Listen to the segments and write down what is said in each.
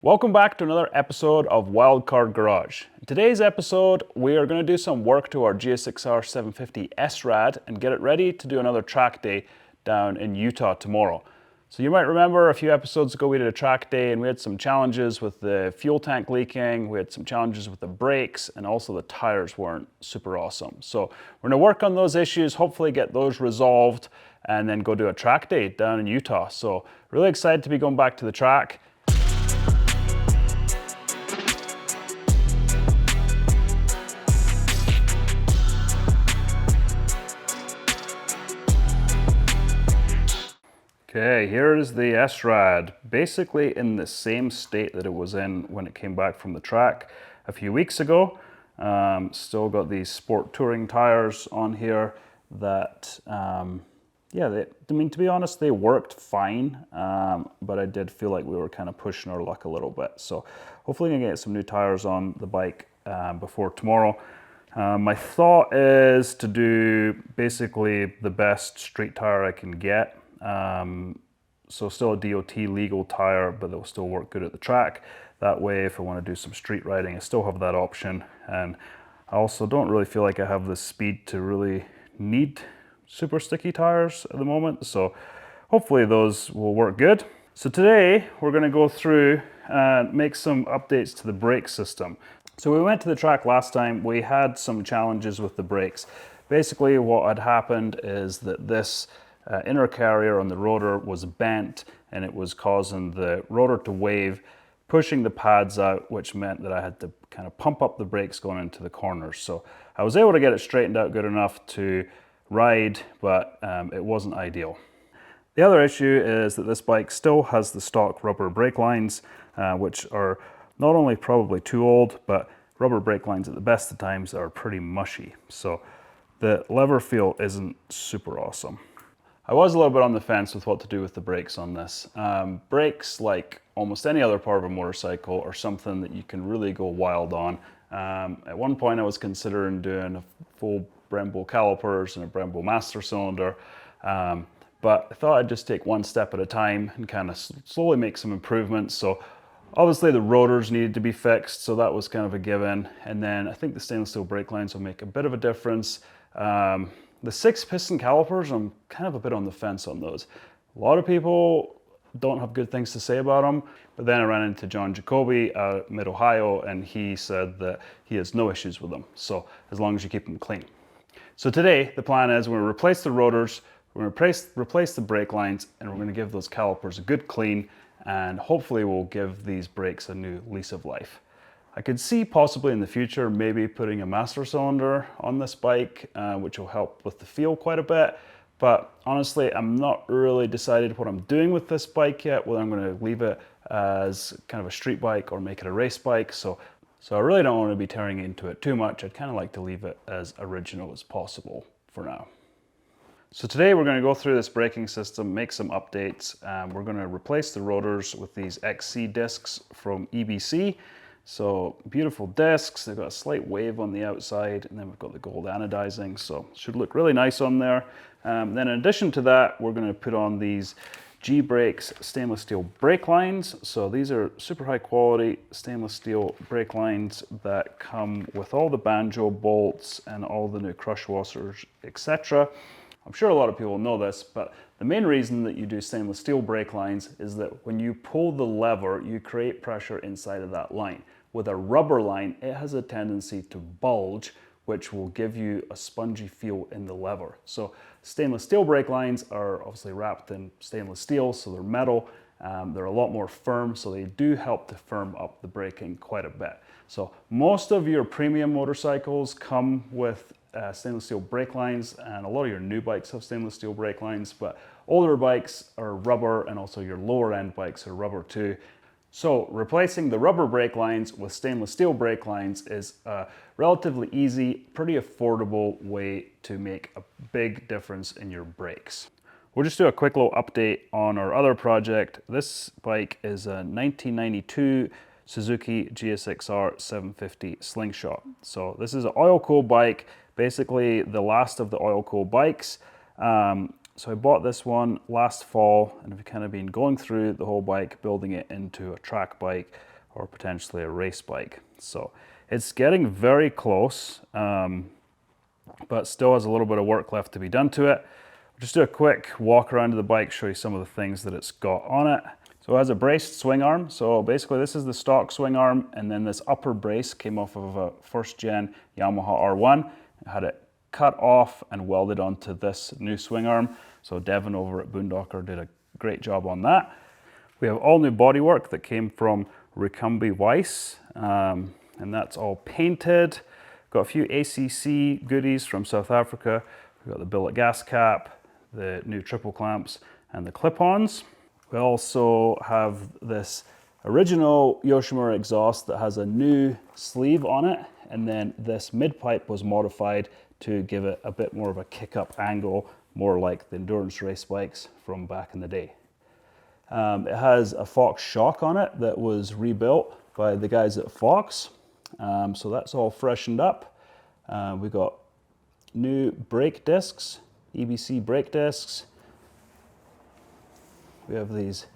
Welcome back to another episode of Wildcard Garage. In today's episode, we are going to do some work to our GSXR 750 SRAD and get it ready to do another track day down in Utah tomorrow. So you might remember a few episodes ago we did a track day and we had some challenges with the fuel tank leaking, we had some challenges with the brakes, and also the tires weren't super awesome. So we're going to work on those issues, hopefully get those resolved, and then go do a track day down in Utah. So really excited to be going back to the track. Okay, here is the SRAD, basically in the same state that it was in when it came back from the track a few weeks ago. Still got these sport touring tires on here that, to be honest, they worked fine, but I did feel like we were kind of pushing our luck a little bit. So hopefully I can get some new tires on the bike before tomorrow. My thought is to do basically the best street tire I can get. So still a DOT legal tire, but they'll still work good at the track. That way, if I want to do some street riding, I still have that option. And I also don't really feel like I have the speed to really need super sticky tires at the moment. So hopefully those will work good. So today we're going to go through and make some updates to the brake system. So we went to the track last time, we had some challenges with the brakes. Basically what had happened is that this inner carrier on the rotor was bent and it was causing the rotor to wave, pushing the pads out, which meant that I had to kind of pump up the brakes going into the corners. So I was able to get it straightened out good enough to ride, but it wasn't ideal. The other issue is that this bike still has the stock rubber brake lines, which are not only probably too old, but rubber brake lines at the best of times are pretty mushy. So the lever feel isn't super awesome. I was a little bit on the fence with what to do with the brakes on this. Brakes, like almost any other part of a motorcycle, are something that you can really go wild on. At one point I was considering doing a full Brembo calipers and a Brembo master cylinder, but I thought I'd just take one step at a time and kind of slowly make some improvements. So obviously the rotors needed to be fixed, so that was kind of a given. And then I think the stainless steel brake lines will make a bit of a difference. The 6-piston calipers, I'm kind of a bit on the fence on those. A lot of people don't have good things to say about them, but then I ran into John Jacoby at Mid-Ohio and he said that he has no issues with them, so as long as you keep them clean. So today, the plan is we're going to replace the rotors, we're going to replace the brake lines, and we're going to give those calipers a good clean, and hopefully we'll give these brakes a new lease of life. I could see possibly in the future maybe putting a master cylinder on this bike, which will help with the feel quite a bit. But honestly, I'm not really decided what I'm doing with this bike yet, whether I'm going to leave it as kind of a street bike or make it a race bike. So I really don't want to be tearing into it too much. I'd kind of like to leave it as original as possible for now. So today we're going to go through this braking system, make some updates. We're going to replace the rotors with these XC discs from EBC. So beautiful discs, they've got a slight wave on the outside, and then we've got the gold anodizing, so should look really nice on there. Then in addition to that, we're going to put on these G-Brakes stainless steel brake lines. So these are super high quality stainless steel brake lines that come with all the banjo bolts and all the new crush washers, etc. I'm sure a lot of people know this, but the main reason that you do stainless steel brake lines is that when you pull the lever, you create pressure inside of that line. With a rubber line, it has a tendency to bulge, which will give you a spongy feel in the lever. So stainless steel brake lines are obviously wrapped in stainless steel, so they're metal. They're a lot more firm, so they do help to firm up the braking quite a bit. So most of your premium motorcycles come with stainless steel brake lines, and a lot of your new bikes have stainless steel brake lines, but older bikes are rubber, and also your lower end bikes are rubber too. So replacing the rubber brake lines with stainless steel brake lines is a relatively easy, pretty affordable way to make a big difference in your brakes. We'll just do a quick little update on our other project. This bike is a 1992 Suzuki GSXR 750 Slingshot. So this is an oil-cooled bike, basically the last of the oil-cooled bikes. So I bought this one last fall and have kind of been going through the whole bike, building it into a track bike or potentially a race bike. So it's getting very close, but still has a little bit of work left to be done to it. I'll just do a quick walk around of the bike, show you some of the things that it's got on it. So it has a braced swing arm. So basically this is the stock swing arm, and then this upper brace came off of a first gen Yamaha R1. I had it cut off and welded onto this new swing arm. So Devin over at Boondocker did a great job on that. We have all new bodywork that came from Ricumbi Weiss, and that's all painted. Got a few ACC goodies from South Africa. We've got the billet gas cap, the new triple clamps, and the clip-ons. We also have this original Yoshimura exhaust that has a new sleeve on it, and then this mid-pipe was modified to give it a bit more of a kick-up angle, more like the endurance race bikes from back in the day. It has a Fox shock on it that was rebuilt by the guys at Fox. So that's all freshened up. We got new brake discs, EBC brake discs. We have these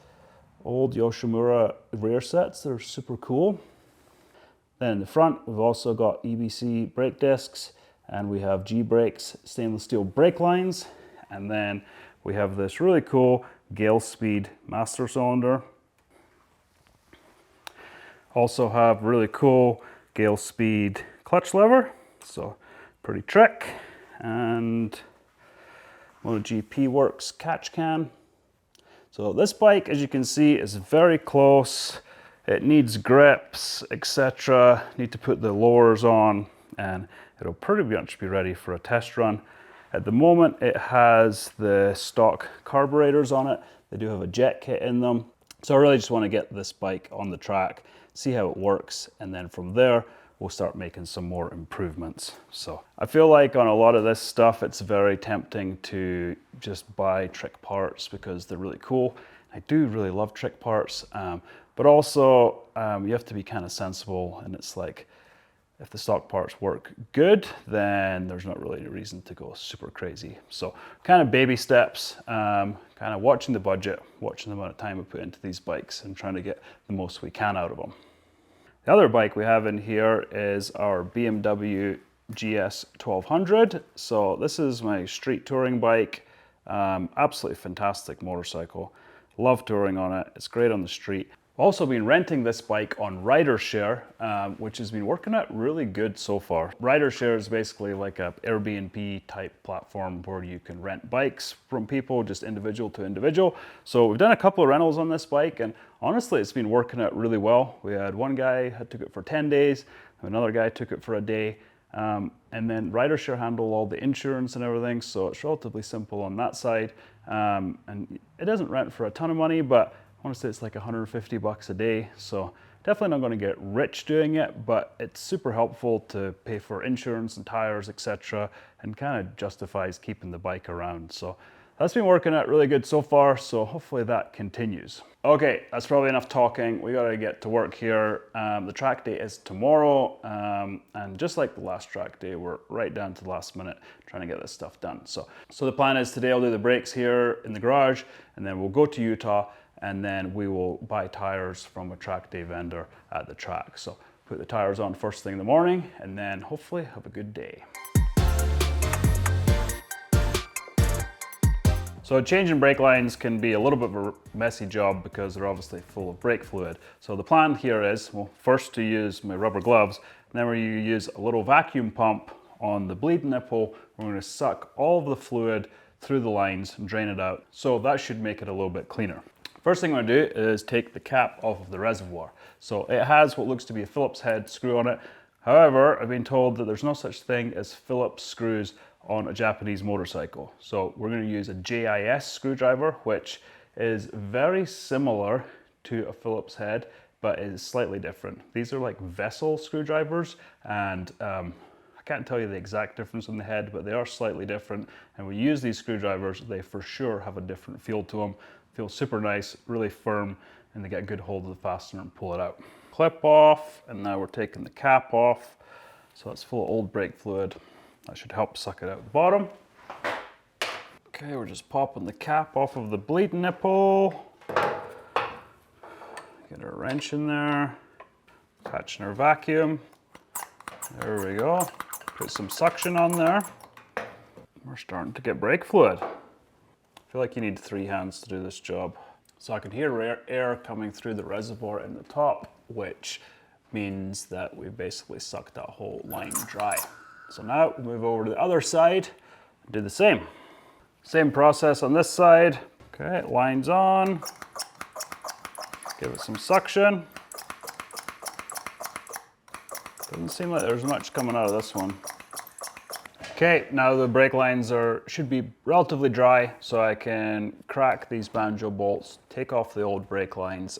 old Yoshimura rear sets that are super cool. Then in the front, we've also got EBC brake discs, and we have G-Brakes stainless steel brake lines. And then we have this really cool Gale Speed master cylinder. Also have really cool Gale Speed clutch lever, so pretty trick. And MotoGP Works catch can. So this bike, as you can see, is very close. It needs grips, etc. Need to put the lowers on, and it'll pretty much be ready for a test run. At the moment, it has the stock carburetors on it. They do have a jet kit in them. So I really just want to get this bike on the track, see how it works, and then from there, we'll start making some more improvements. So I feel like on a lot of this stuff, it's very tempting to just buy trick parts because they're really cool. I do really love trick parts, but also you have to be kind of sensible, and it's like, if the stock parts work good, then there's not really any reason to go super crazy. So kind of baby steps, kind of watching the budget, watching the amount of time we put into these bikes and trying to get the most we can out of them. The other bike we have in here is our BMW GS 1200. So this is my street touring bike. Absolutely fantastic motorcycle. Love touring on it. It's great on the street. Also been renting this bike on RiderShare, which has been working out really good so far. RiderShare is basically like a Airbnb type platform where you can rent bikes from people, just individual to individual. So we've done a couple of rentals on this bike, and honestly, it's been working out really well. We had one guy who took it for 10 days, another guy took it for a day, and then RiderShare handled all the insurance and everything, so it's relatively simple on that side. And it doesn't rent for a ton of money, but I want to say it's like 150 bucks a day, so definitely not going to get rich doing it, but it's super helpful to pay for insurance and tires, etc., and kind of justifies keeping the bike around. So that's been working out really good so far, so hopefully that continues. Okay, that's probably enough talking. We got to get to work here. The track day is tomorrow, and just like the last track day, we're right down to the last minute trying to get this stuff done. So the plan is today I'll do the brakes here in the garage, and then we'll go to Utah, and then we will buy tires from a track day vendor at the track. So put the tires on first thing in the morning, and then hopefully have a good day. So changing brake lines can be a little bit of a messy job because they're obviously full of brake fluid. So the plan here is, well, first to use my rubber gloves, and then we use a little vacuum pump on the bleed nipple. We're going to suck all of the fluid through the lines and drain it out. So that should make it a little bit cleaner. First thing I'm going to do is take the cap off of the reservoir. So it has what looks to be a Phillips head screw on it. However, I've been told that there's no such thing as Phillips screws on a Japanese motorcycle. So we're going to use a JIS screwdriver, which is very similar to a Phillips head, but is slightly different. These are like vessel screwdrivers, and I can't tell you the exact difference in the head, but they are slightly different. And we use these screwdrivers, they for sure have a different feel to them. Feel super nice, really firm, and they get a good hold of the fastener and pull it out. Clip off, and now we're taking the cap off. So it's full of old brake fluid. That should help suck it out the bottom. Okay, we're just popping the cap off of the bleed nipple. Get a wrench in there. Catching our vacuum. There we go. Put some suction on there. We're starting to get brake fluid. I feel like you need 3 hands to do this job. So I can hear air coming through the reservoir in the top, which means that we've basically sucked that whole line dry. So now we'll move over to the other side and do the same. Same process on this side. Okay, line's on. Give it some suction. Doesn't seem like there's much coming out of this one. Okay, now the brake lines should be relatively dry, so I can crack these banjo bolts, take off the old brake lines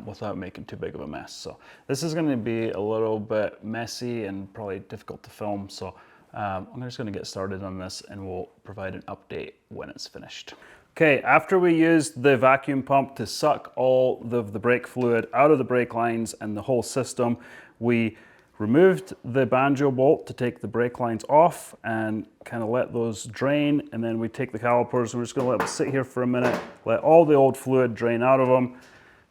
without making too big of a mess. So this is going to be a little bit messy and probably difficult to film, so I'm just going to get started on this and we'll provide an update when it's finished. Okay, after we used the vacuum pump to suck all of the brake fluid out of the brake lines and the whole system, we removed the banjo bolt to take the brake lines off and kind of let those drain, and then we take the calipers and we're just going to let them sit here for a minute, let all the old fluid drain out of them.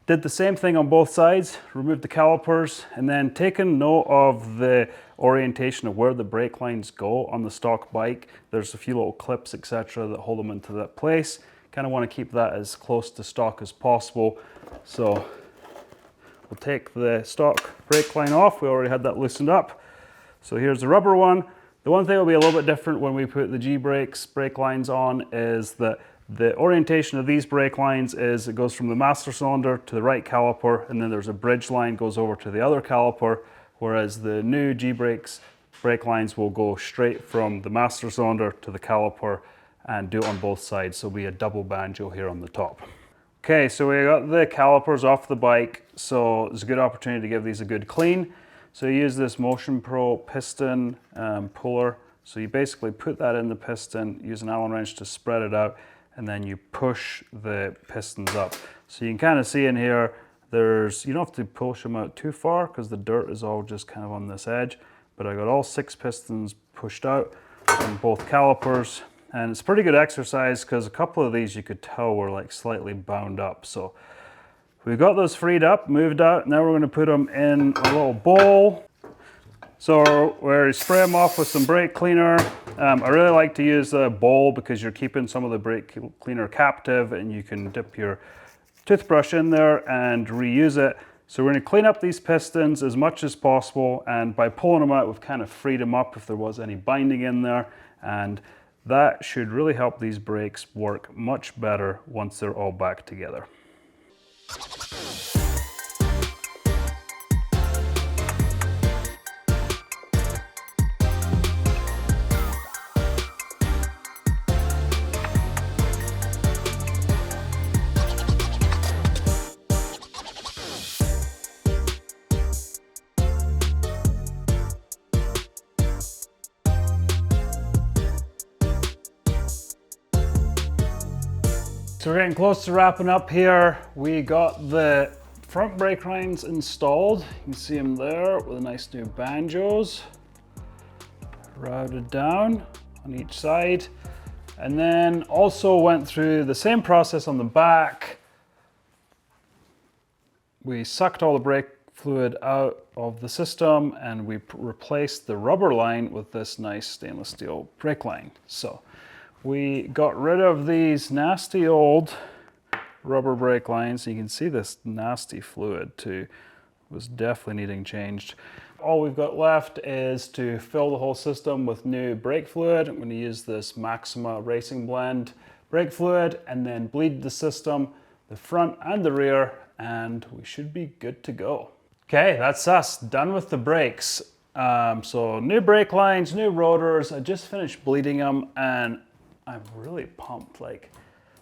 Did the same thing on both sides, removed the calipers, and then taken note of the orientation of where the brake lines go on the stock bike. There's a few little clips, etc., that hold them into that place. Kind of want to keep that as close to stock as possible. So we'll take the stock brake line off. We already had that loosened up. So here's the rubber one. The one thing that will be a little bit different when we put the G-brakes brake lines on is that the orientation of these brake lines is it goes from the master cylinder to the right caliper, and then there's a bridge line goes over to the other caliper, whereas the new G-brakes brake lines will go straight from the master cylinder to the caliper and do it on both sides. So we have a double banjo here on the top. Okay, so we got the calipers off the bike, so it's a good opportunity to give these a good clean. So you use this Motion Pro piston puller. So you basically put that in the piston, use an Allen wrench to spread it out, and then you push the pistons up. So you can kind of see in here, you don't have to push them out too far because the dirt is all just kind of on this edge, but I got all 6 pistons pushed out on both calipers. And it's a pretty good exercise because a couple of these you could tell were like slightly bound up. So we've got those freed up, moved out. Now we're going to put them in a little bowl. So we spray them off with some brake cleaner. I really like to use a bowl because you're keeping some of the brake cleaner captive, and you can dip your toothbrush in there and reuse it. So we're going to clean up these pistons as much as possible, and by pulling them out, we've kind of freed them up if there was any binding in there, and that should really help these brakes work much better once they're all back together. So we're getting close to wrapping up here. We got the front brake lines installed. You can see them there with nice new banjos routed down on each side. And then also went through the same process on the back. We sucked all the brake fluid out of the system and we replaced the rubber line with this nice stainless steel brake line. So we got rid of these nasty old rubber brake lines. You can see this nasty fluid too. Was definitely needing changed. All we've got left is to fill the whole system with new brake fluid. I'm going to use this Maxima Racing Blend brake fluid and then bleed the system, the front and the rear, and we should be good to go. Okay, that's us, done with the brakes. So new brake lines, new rotors. I just finished bleeding them and I'm really pumped. Like,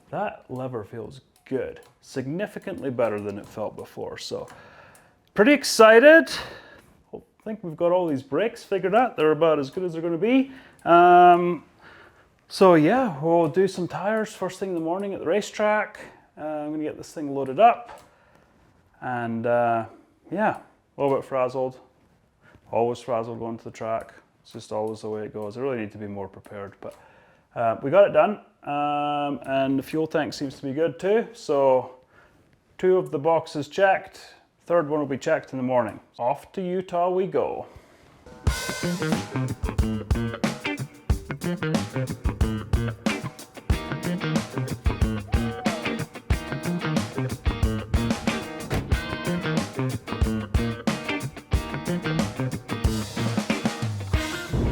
that lever feels good, significantly better than it felt before. So pretty excited. I think we've got all these brakes figured out. They're about as good as they're going to be. So yeah, we'll do some tires first thing in the morning at the racetrack. I'm going to get this thing loaded up. And yeah, a little bit frazzled. Always frazzled going to the track. It's just always the way it goes. I really need to be more prepared, but we got it done, and the fuel tank seems to be good too. So 2 of the boxes checked, third one will be checked in the morning. Off to Utah we go.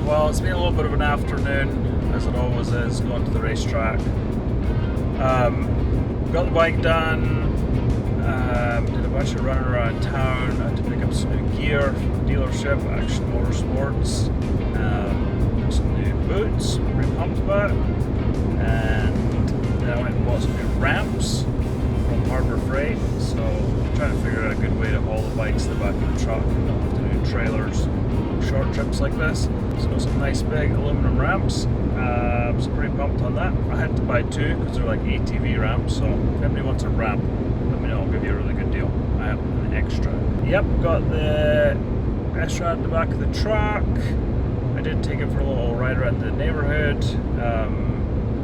Well, it's been a little bit of an afternoon, as it always is, going to the racetrack. Got the bike done, did a bunch of running around town. I had to pick up some new gear from the dealership, Action Motorsports, some new boots, I'm pretty pumped about. And then I went and bought some new ramps from Harbor Freight, so I'm trying to figure out a good way to haul the bikes to the back of the truck and not have to do trailers, short trips like this. So some nice big aluminum ramps. So pretty pumped on that. I had to buy two because they're like ATV ramps, so if anybody wants a ramp, let me know, I'll give you a really good deal. I have an extra. Yep, got the SRAD at the back of the truck. I did take it for a little ride around the neighborhood.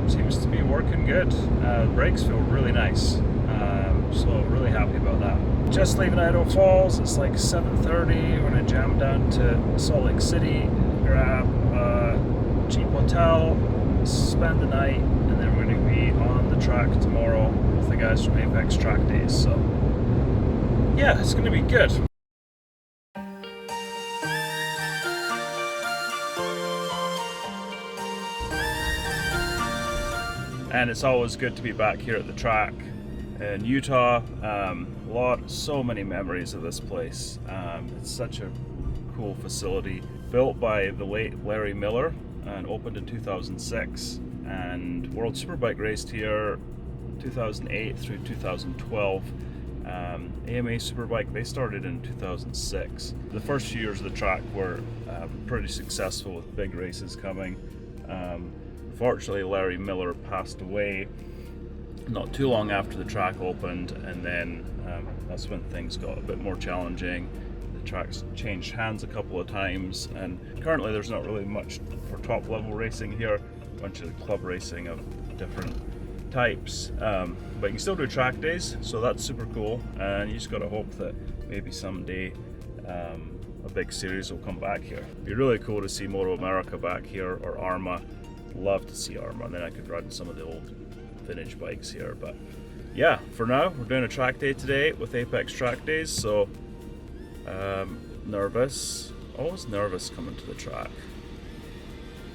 Seems to be working good. The brakes feel really nice, so really happy about that. Just leaving Idaho Falls, it's like 7:30. We're gonna jam down to Salt Lake City, grab a cheap hotel, spend the night, and then we're gonna be on the track tomorrow with the guys from Apex Trackdays. So yeah, it's gonna be good. And it's always good to be back here at the track in Utah. So many memories of this place. It's such a cool facility, built by the late Larry Miller and opened in 2006. And World Superbike raced here 2008 through 2012. AMA Superbike, they started in 2006. The first few years of the track were pretty successful with big races coming. Unfortunately, Larry Miller passed away not too long after the track opened, and then that's when things got a bit more challenging. The track's changed hands a couple of times, and currently there's not really much for top level racing here. A bunch of club racing of different types, but you can still do track days, so that's super cool. And you just got to hope that maybe someday a big series will come back here. It'd be really cool to see Moto America back here, or Arma. Love to see Arma, and then I could ride some of the old vintage bikes here. But yeah, for now we're doing a track day today with Apex Trackdays, so nervous, always nervous coming to the track.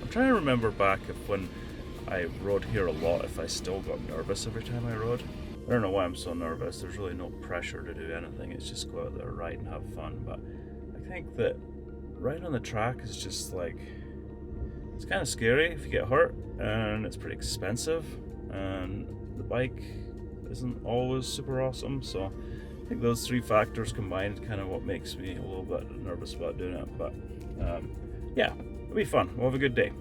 I'm trying to remember back if when I rode here a lot, if I still got nervous every time I rode. I don't know why I'm so nervous. There's really no pressure to do anything, it's just go out there, ride and have fun. But I think that riding on the track is just like, it's kind of scary if you get hurt, and it's pretty expensive, and the bike isn't always super awesome. So I think those three factors combined kind of what makes me a little bit nervous about doing it. But yeah, it'll be fun. We'll have a good day.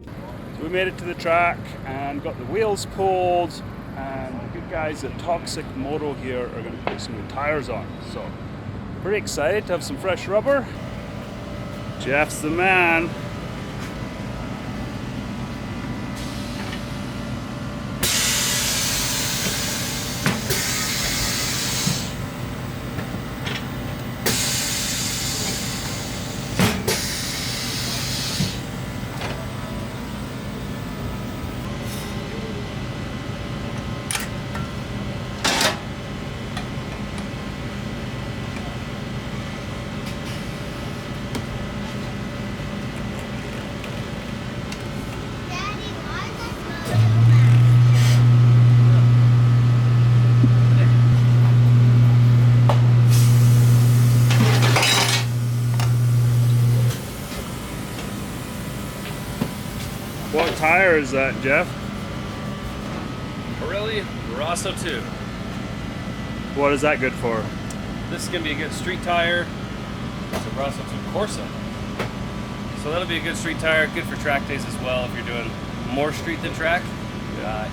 So we made it to the track and got the wheels pulled, and the good guys at Toxic Moto here are going to put some new tires on. So pretty excited to have some fresh rubber. Jeff's the man. What tire is that, Jeff? Pirelli Rosso 2. What is that good for? This is going to be a good street tire. It's a Rosso 2 Corsa. So that'll be a good street tire, good for track days as well if you're doing more street than track.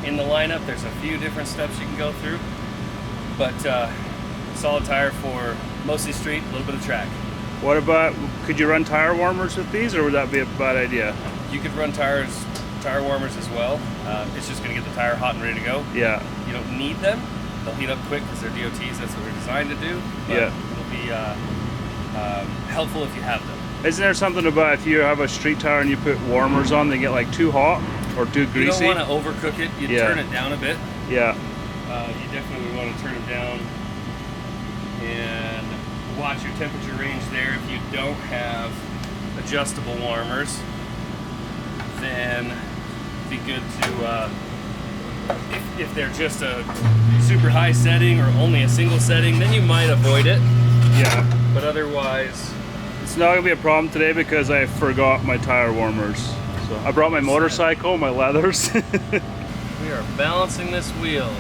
In the lineup, there's a few different steps you can go through, but solid tire for mostly street, a little bit of track. What about, could you run tire warmers with these, or would that be a bad idea? You could run tire warmers as well. It's just going to get the tire hot and ready to go. Yeah. You don't need them. They'll heat up quick because they're DOTs. That's what they're designed to do. But yeah. it'll helpful if you have them. Isn't there something about if you have a street tire and you put warmers on, they get like too hot or too greasy? You don't want to overcook it. You turn it down a bit. Yeah. You definitely want to turn it down and watch your temperature range there. If you don't have adjustable warmers, then it'd be good to, if they're just a super high setting or only a single setting, then you might avoid it. Yeah. But otherwise, it's not gonna be a problem today because I forgot my tire warmers. So I brought my motorcycle, my leathers. we are balancing this wheel.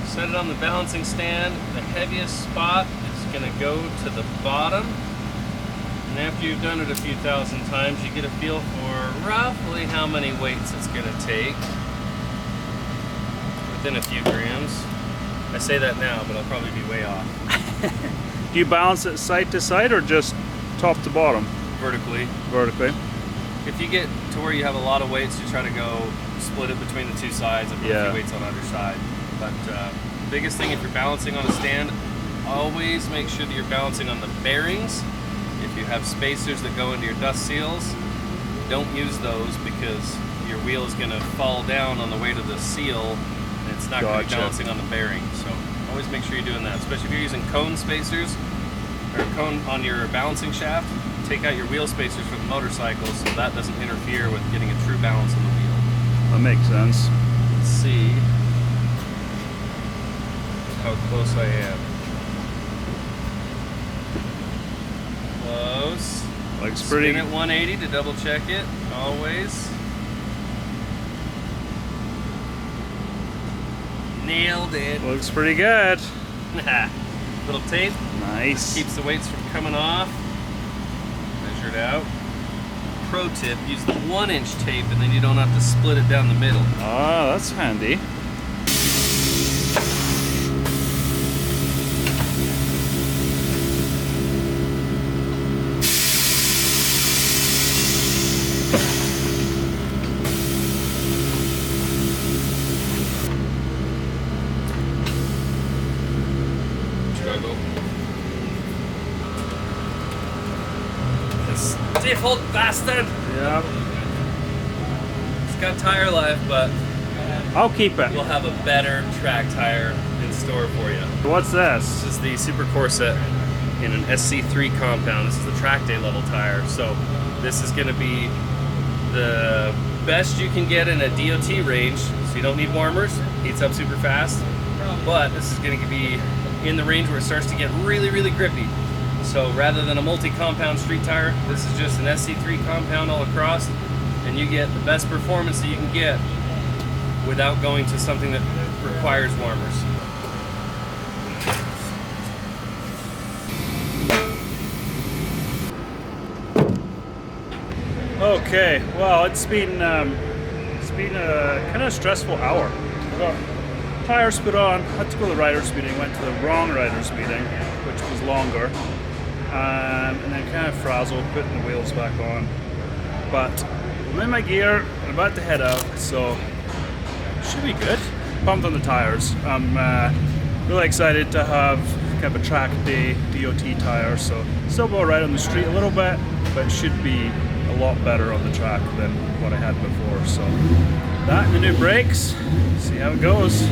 Set it on the balancing stand. The heaviest spot is gonna go to the bottom. And after you've done it a few thousand times, you get a feel for roughly how many weights it's gonna take. Within a few grams. I say that now, but I'll probably be way off. Do you balance it side to side or just top to bottom? Vertically. Vertically. If you get to where you have a lot of weights, you try to go split it between the two sides and put a few weights on either side. But biggest thing if you're balancing on a stand, always make sure that you're balancing on the bearings. If you have spacers that go into your dust seals, don't use those because your wheel is going to fall down on the way to the seal and it's not going to be balancing on the bearing. So always make sure you're doing that, especially if you're using cone spacers or cone on your balancing shaft. Take out your wheel spacers for the motorcycle so that doesn't interfere with getting a true balance on the wheel. That makes sense. Let's see how close I am. Close. Looks pretty. Spin at 180 to double check it, always. Nailed it. Looks pretty good. Little tape. Nice. Keeps the weights from coming off. Measured out. Pro tip, use the 1-inch tape and then you don't have to split it down the middle. Ah, that's handy. Stiff old bastard! Yeah. It's got tire life, but I'll keep it. we'll have a better track tire in store for you. What's this? This is the Supercorsa in an SC3 compound. This is the Trackday level tire. So this is going to be the best you can get in a DOT range. So you don't need warmers, heats up super fast. But this is going to be in the range where it starts to get really, really grippy. So rather than a multi-compound street tire, this is just an SC3 compound all across, and you get the best performance that you can get without going to something that requires warmers. Okay, well, it's been a kind of stressful hour. I got tires put on, had to go to the rider's meeting, went to the wrong rider's meeting, which was longer. And then kind of frazzled, putting the wheels back on. But I'm in my gear, I'm about to head out, so should be good. Pumped on the tires. I'm really excited to have kind of a Trackday DOT tire, so still go right on the street a little bit, but it should be a lot better on the track than what I had before. So that and the new brakes, see how it goes.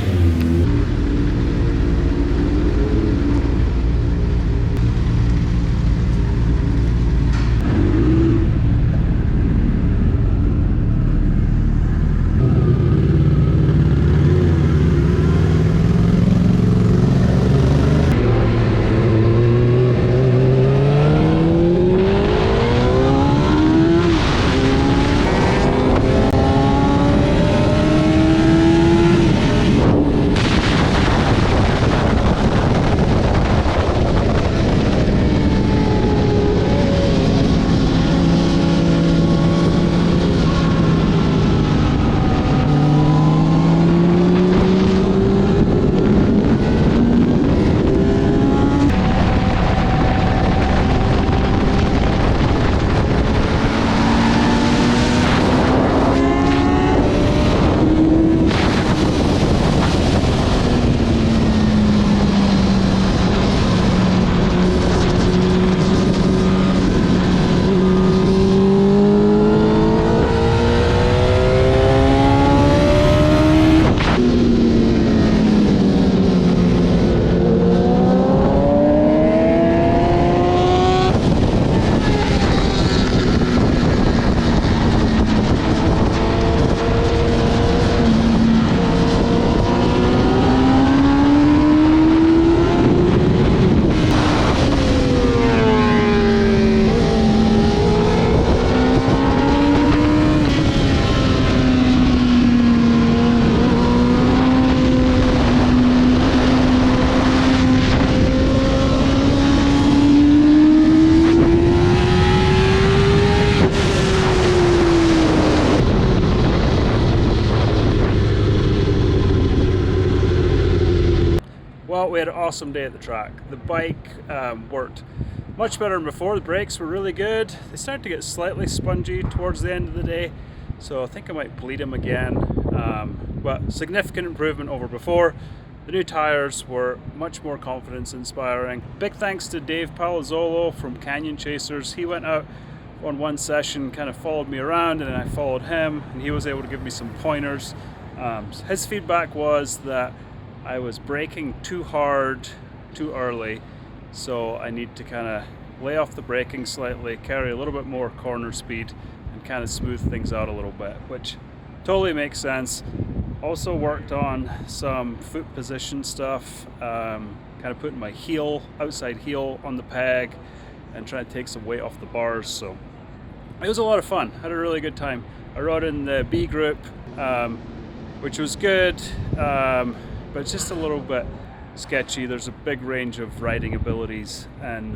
awesome day at the track. The bike worked much better than before. The brakes were really good. They started to get slightly spongy towards the end of the day, so I think I might bleed them again. But significant improvement over before. The new tires were much more confidence inspiring. Big thanks to Dave Palazzolo from Canyon Chasers. He went out on one session, kind of followed me around, and then I followed him, and he was able to give me some pointers. His feedback was that I was braking too hard too early, so I need to kind of lay off the braking slightly, carry a little bit more corner speed, and kind of smooth things out a little bit, which totally makes sense. Also worked on some foot position stuff, kind of putting my outside heel on the peg and trying to take some weight off the bars. So it was a lot of fun. Had a really good time. I rode in the B group, which was good, but it's just a little bit sketchy. There's a big range of riding abilities, and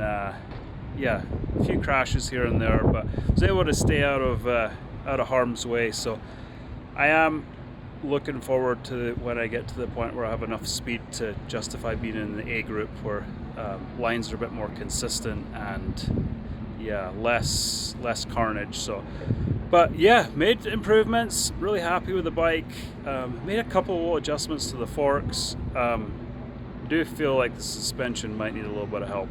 yeah, a few crashes here and there, but I was able to stay out of harm's way. So I am looking forward to when I get to the point where I have enough speed to justify being in the A group, where lines are a bit more consistent and yeah, less carnage. So, but yeah, made improvements. Really happy with the bike. Made a couple of little adjustments to the forks. Do feel like the suspension might need a little bit of help.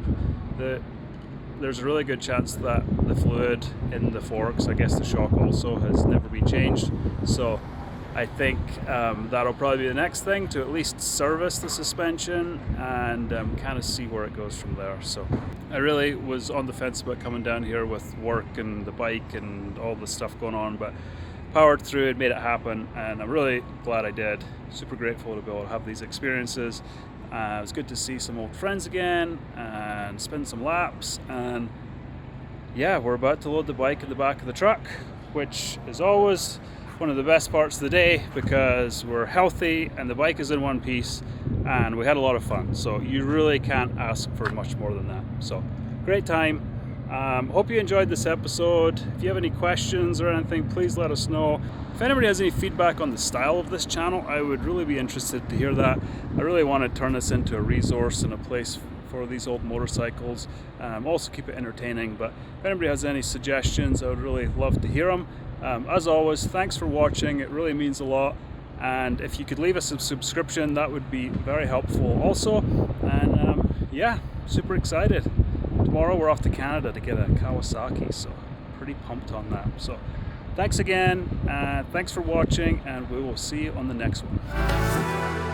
There's a really good chance that the fluid in the forks, I guess the shock also, has never been changed. So I think that'll probably be the next thing, to at least service the suspension and kind of see where it goes from there. So I really was on the fence about coming down here with work and the bike and all the stuff going on, but powered through it, made it happen, and I'm really glad I did. Super grateful to be able to have these experiences. It was good to see some old friends again and spin some laps, and yeah, we're about to load the bike in the back of the truck, which is always one of the best parts of the day because we're healthy and the bike is in one piece, and we had a lot of fun. So you really can't ask for much more than that. So great time. Hope you enjoyed this episode. If you have any questions or anything, please let us know. If anybody has any feedback on the style of this channel, I would really be interested to hear that. I really want to turn this into a resource and a place for these old motorcycles. Also keep it entertaining, but if anybody has any suggestions, I would really love to hear them. As always, thanks for watching. It really means a lot. And if you could leave us a subscription, that would be very helpful also. And yeah, super excited. Tomorrow we're off to Canada to get a Kawasaki, so pretty pumped on that. So thanks again, thanks for watching, and we will see you on the next one.